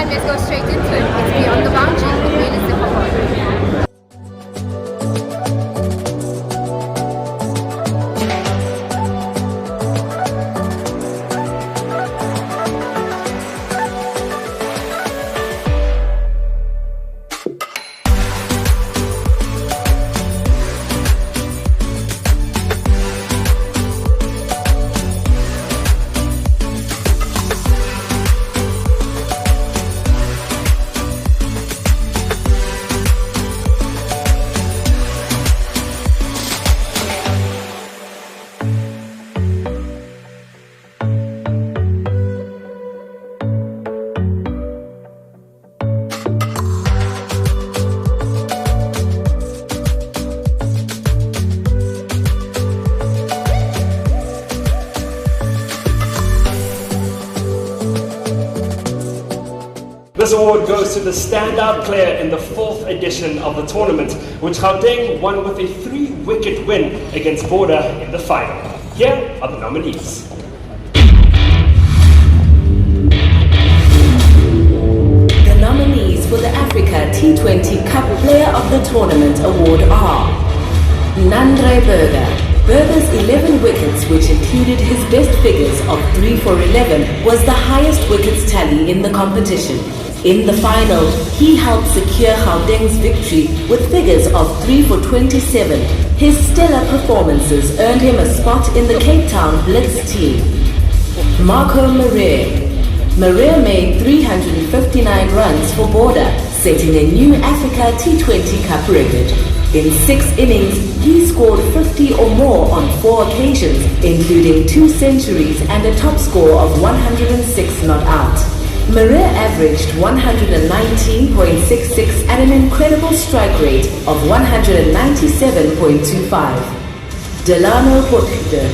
time, let's go straight into it. It's Beyond the Boundary with Realistic Football. This award goes to the standout player in the 4th edition of the tournament, which Gauteng won with a 3-wicket win against Border in the final. Here are the nominees. The nominees for the Africa T20 Cup Player of the Tournament award are Nandre Berger. Berger's 11 wickets, which included his best figures of 3 for 11, was the highest wickets tally in the competition. In the final, he helped secure Gauteng's victory with figures of 3 for 27. His stellar performances earned him a spot in the Cape Town Blitz team. Marco Marre. Marre made 359 runs for Border, setting a new Africa T20 Cup record. In 6 innings, he scored 50 or more on 4 occasions, including 2 centuries and a top score of 106 not out. Marre averaged 119.66 at an incredible strike rate of 197.25. Delano Potgieter.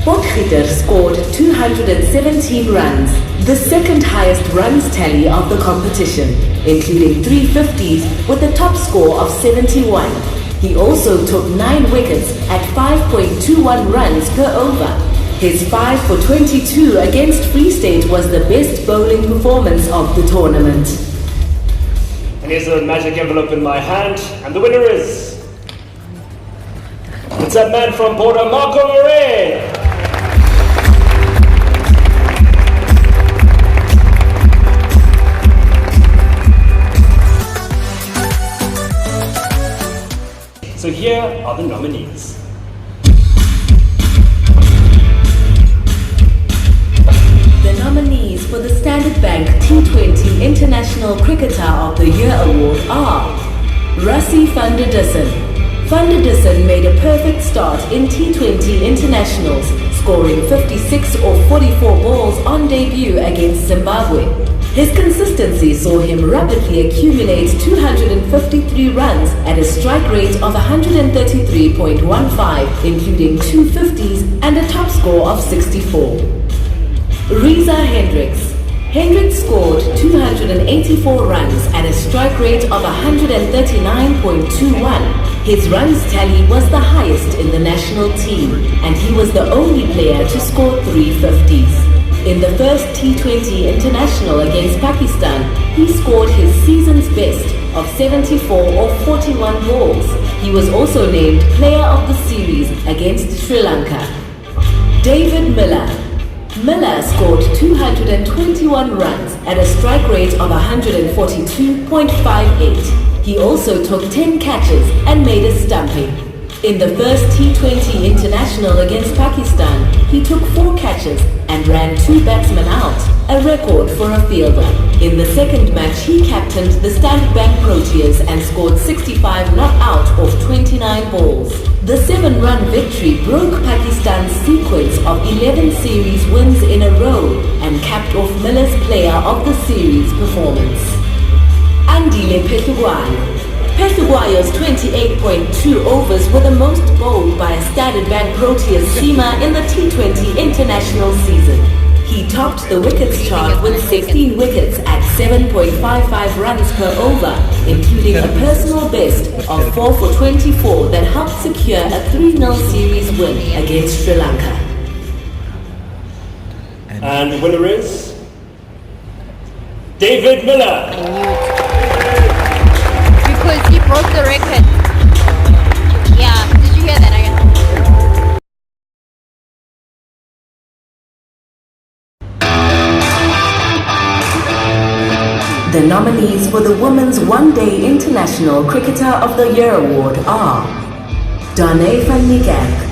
Potgieter scored 217 runs, the second highest runs tally of the competition, including 3 50s with a top score of 71. He also took 9 wickets at 5.21 runs per over. His 5 for 22 against Free State was the best bowling performance of the tournament. And here's a magic envelope in my hand, and the winner is... It's that man from Border, Marco Marre! So here are the nominees. The nominees for the Standard Bank T20 International Cricketer of the Year award are Rassie van der Dussen. Van der Dussen made a perfect start in T20 internationals, scoring 56 or 44 balls on debut against Zimbabwe. His consistency saw him rapidly accumulate 253 runs at a strike rate of 133.15, including 2 50s and a top score of 64. Reza Hendricks. Hendricks scored 284 runs at a strike rate of 139.21. His runs tally was the highest in the national team, and he was the only player to score 3 50s. In the first T20 international against Pakistan, he scored his season's best of 74 or 41 balls. He was also named Player of the Series against Sri Lanka. David Miller. Miller scored 221 runs at a strike rate of 142.58. He also took 10 catches and made a stumping. In the first T20 international against Pakistan, he took 4 catches and ran 2 batsmen out, a record for a fielder. In the second match, he captained the Standard Bank Proteas and scored 65 not out of 29 balls. The 7-run victory broke Pakistan's sequence of 11 series wins in a row and capped off Miller's Player of the Series performance. Andile Phehlukwayo. Phehlukwayo's 28.2 overs were the most bowled by a Standard Bank Proteas seamer in the T20 international season. He topped the wickets chart with 16 wickets at 7.55 runs per over, including a personal best of 4 for 24 that helped secure a 3-0 series win against Sri Lanka. And the winner is... David Miller. I knew it. Because he broke the record. Yeah, did you hear that? The nominees for the Women's One-Day International Cricketer of the Year Award are Dane van Niekerk.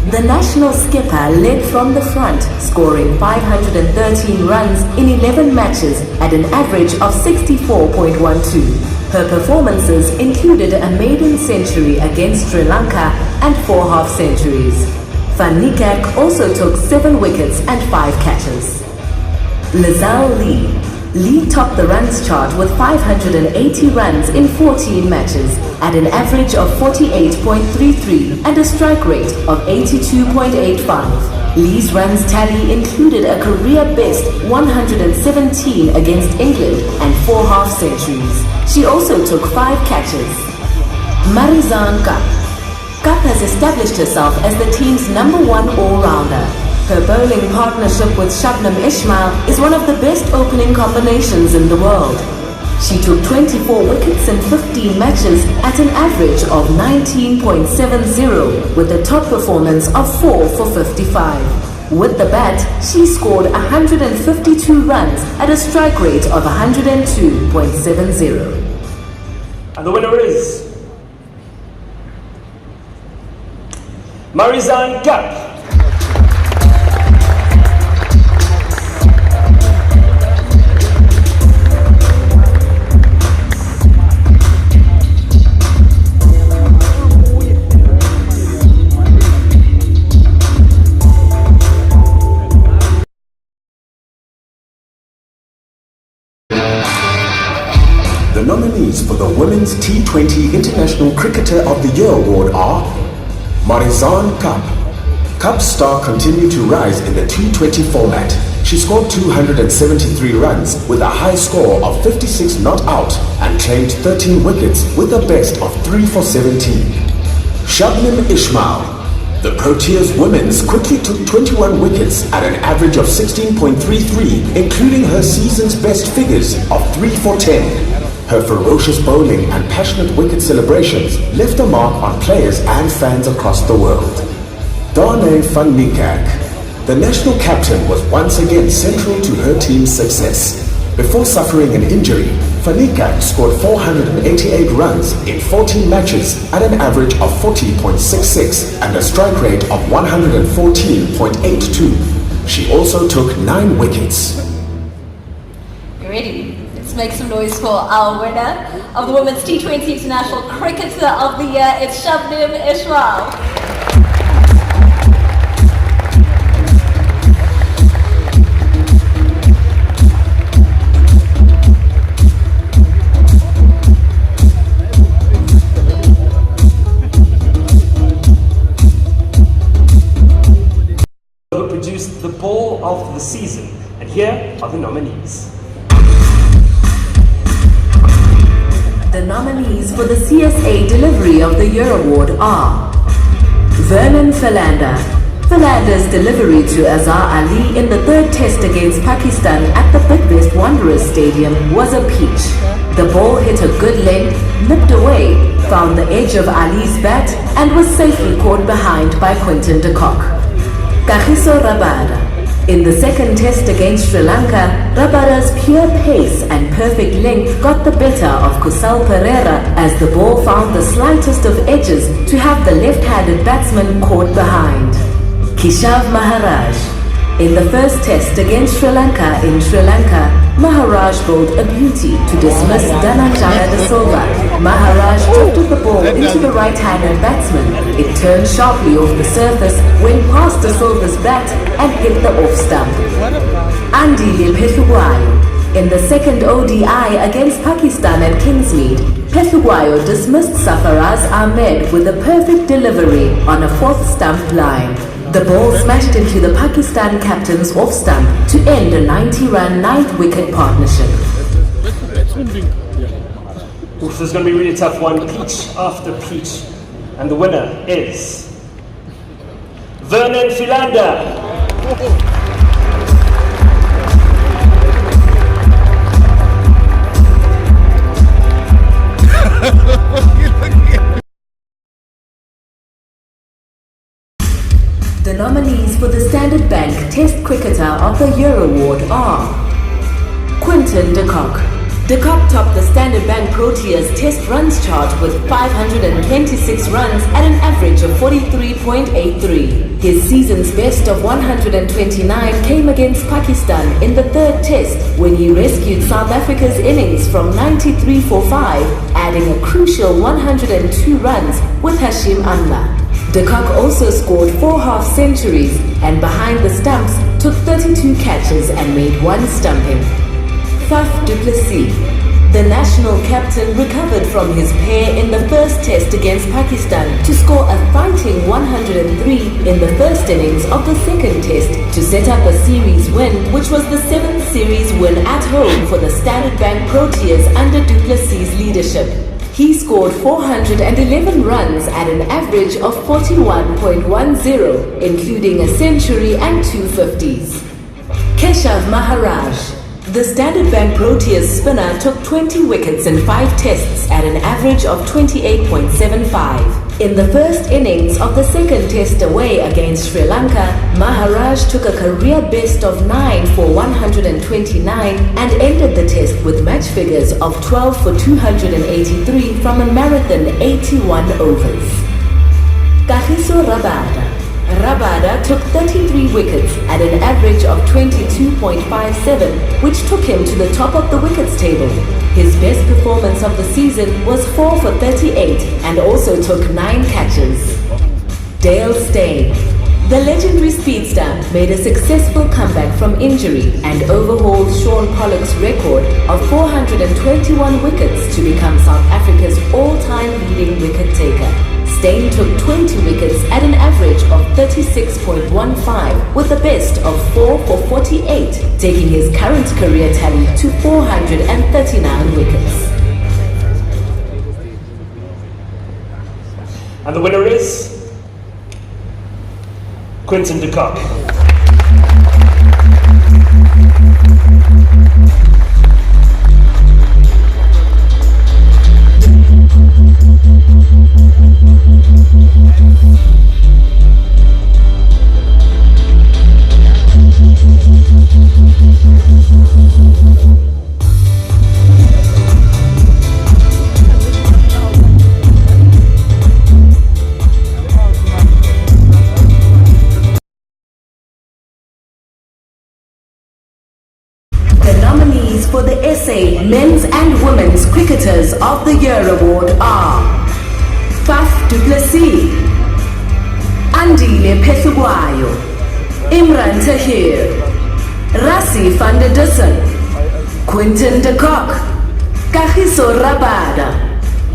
The national skipper led from the front, scoring 513 runs in 11 matches at an average of 64.12. Her performances included a maiden century against Sri Lanka and 4 half-centuries. Van Niekerk also took 7 wickets and 5 catches. Lizelle Lee. Lee topped the runs chart with 580 runs in 14 matches at an average of 48.33 and a strike rate of 82.85. Lee's runs tally included a career best 117 against England and 4 half-centuries. She also took 5 catches. Marizanne Kapp. Kapp has established herself as the team's #1 all-rounder. Her bowling partnership with Shabnam Ismail is one of the best opening combinations in the world. She took 24 wickets in 15 matches at an average of 19.70 with a top performance of 4 for 55. With the bat, she scored 152 runs at a strike rate of 102.70. And the winner is Marizanne Kapp. The nominees for the Women's T20 International Cricketer of the Year Award are Marizanne Kapp. Kapp's star continued to rise in the T20 format. She scored 273 runs with a high score of 56 not out and claimed 13 wickets with a best of 3 for 17. Shabnam Ismail. The Proteas women's quickly took 21 wickets at an average of 16.33, including her season's best figures of 3 for 10. Her ferocious bowling and passionate wicket celebrations left a mark on players and fans across the world. Dane van Niekerk. The national captain was once again central to her team's success. Before suffering an injury, van Niekerk scored 488 runs in 14 matches at an average of 40.66 and a strike rate of 114.82. She also took 9 wickets. You ready? Let's make some noise for our winner of the Women's T20 International Cricketer of the Year. It's Shabnam Ismail. Who produced the ball of the season, and here are the nominees. The nominees for the CSA Delivery of the Year Award are Vernon Philander. Philander's delivery to Azhar Ali in the 3rd test against Pakistan at the Bidvest Wanderers Stadium was a peach. The ball hit a good length, nipped away, found the edge of Ali's bat and was safely caught behind by Quinton de Kock. Kagiso Rabada. In the 2nd test against Sri Lanka, Rabada's pure pace and perfect length got the better of Kusal Pereira as the ball found the slightest of edges to have the left-handed batsman caught behind. Keshav Maharaj. In the 1st test against Sri Lanka in Sri Lanka, Maharaj bowled a beauty to dismiss Dhananjaya de Silva. Maharaj drifted the ball into the right-handed batsman. It turned sharply off the surface, went past de Silva's bat and hit the off stump. Andile Phehlukwayo. In the 2nd ODI against Pakistan at Kingsmead, Phehlukwayo dismissed Safaraz Ahmed with a perfect delivery on a 4th stump line. The ball smashed into the Pakistan captain's off stump to end a 90-run 9th wicket partnership. This is going to be a really tough one, peach after peach. And the winner is Vernon Philander. for the Standard Bank Test Cricketer of the Year award are Quinton de Kock. De Kock topped the Standard Bank Proteas Test runs chart with 526 runs at an average of 43.83. His season's best of 129 came against Pakistan in the third Test when he rescued South Africa's innings from 93 for 5, adding a crucial 102 runs with Hashim Amla. De Kock also scored 4 half-centuries and behind the stumps took 32 catches and made 1 stumping. Faf du Plessis. The national captain recovered from his pair in the first Test against Pakistan to score a fighting 103 in the first innings of the second Test to set up a series win, which was the 7th series win at home for the Standard Bank Proteas under du Plessis' leadership. He scored 411 runs at an average of 41.10, including a century and 2 50s. Keshav Maharaj. The Standard Bank Proteas spinner took 20 wickets in 5 Tests at an average of 28.75. In the first innings of the second Test away against Sri Lanka, Maharaj took a career best of 9 for 129 and ended the Test with match figures of 12 for 283 from a marathon 81 overs. Kagiso Rabada. Rabada took 33 wickets at an average of 22.57, which took him to the top of the wickets table. His best performance of the season was 4 for 38 and also took 9 catches. Dale Steyn. The legendary speedster made a successful comeback from injury and overhauled Sean Pollock's record of 421 wickets to become South Africa's all-time leading wicket taker. Steyn took 20 wickets at an average of 36.15 with a best of 4 for 48, taking his current career tally to 439 wickets. And the winner is Quinton de Kock. For the SA Men's and Women's Cricketers of the Year award are Faf du Plessis, Andile Phethuwayo, Imran Tahir, Rassie van der Dussen, Quinton de Kock, Kagiso Rabada,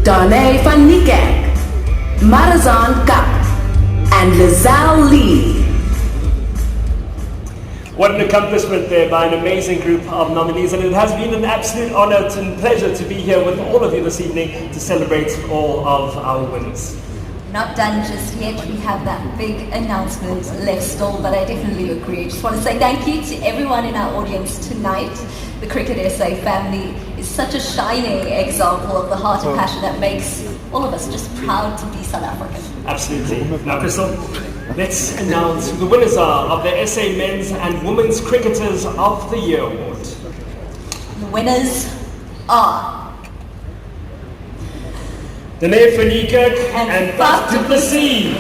Darnay van Niekerk, Marizanne Kapp, and Lizelle Lee. What an accomplishment there by an amazing group of nominees, and it has been an absolute honor and pleasure to be here with all of you this evening to celebrate all of our winners. Not done just yet. We have that big announcement left still, but I definitely agree. I just want to say thank you to everyone in our audience tonight. The Cricket SA family is such a shining example of the heart and passion that makes all of us just proud to be South African. Absolutely. Now, Crystal, let's announce who the winners are of the SA Men's and Women's Cricketers of the Year award. The winners are Darnay van Niekerk and Faf du Plessis.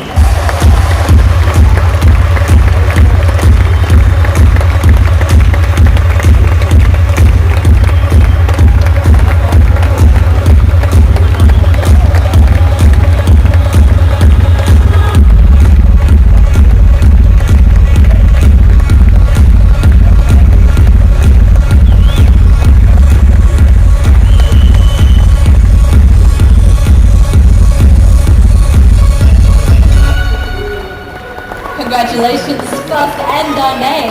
Congratulations, Faf and Darnay.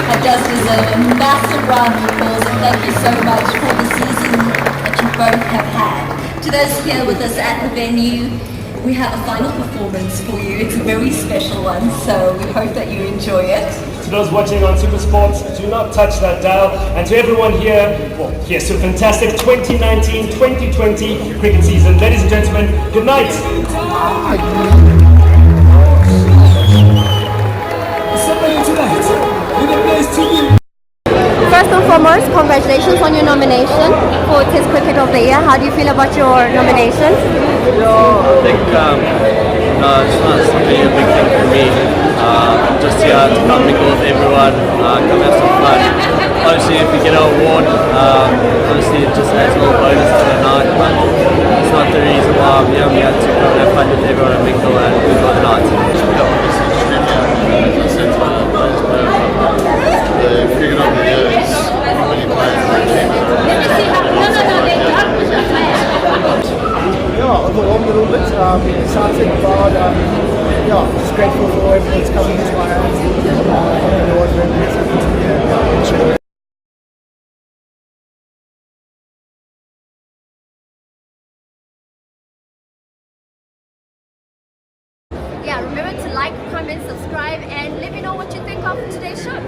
That does deserve a massive round of applause, and thank you so much for the season that you both have had. To those here with us at the venue, we have a final performance for you. It's a very special one, so we hope that you enjoy it. To those watching on Super Sports, do not touch that dial. And to everyone here, well, here's to a fantastic 2019-2020 cricket season. Ladies and gentlemen, good night. First and foremost, congratulations on your nomination for Test Cricket of the Year. How do you feel about your nomination? I think it's not something a big thing for me. Just here to come mingle with everyone, come have some fun. Obviously, if we get an award, obviously it just adds a little bonus to the night, but it's not the reason why I'm here. I'm here to come have fun with everyone and mingle and enjoy the night. The cricket of the year is when you play for a team. Yeah, overwhelmed a little bit, excited, proud, just grateful for everything that's coming into my hands. It was very exciting to be here. Yeah, remember to like, comment, subscribe, and let me know what you think of today's show.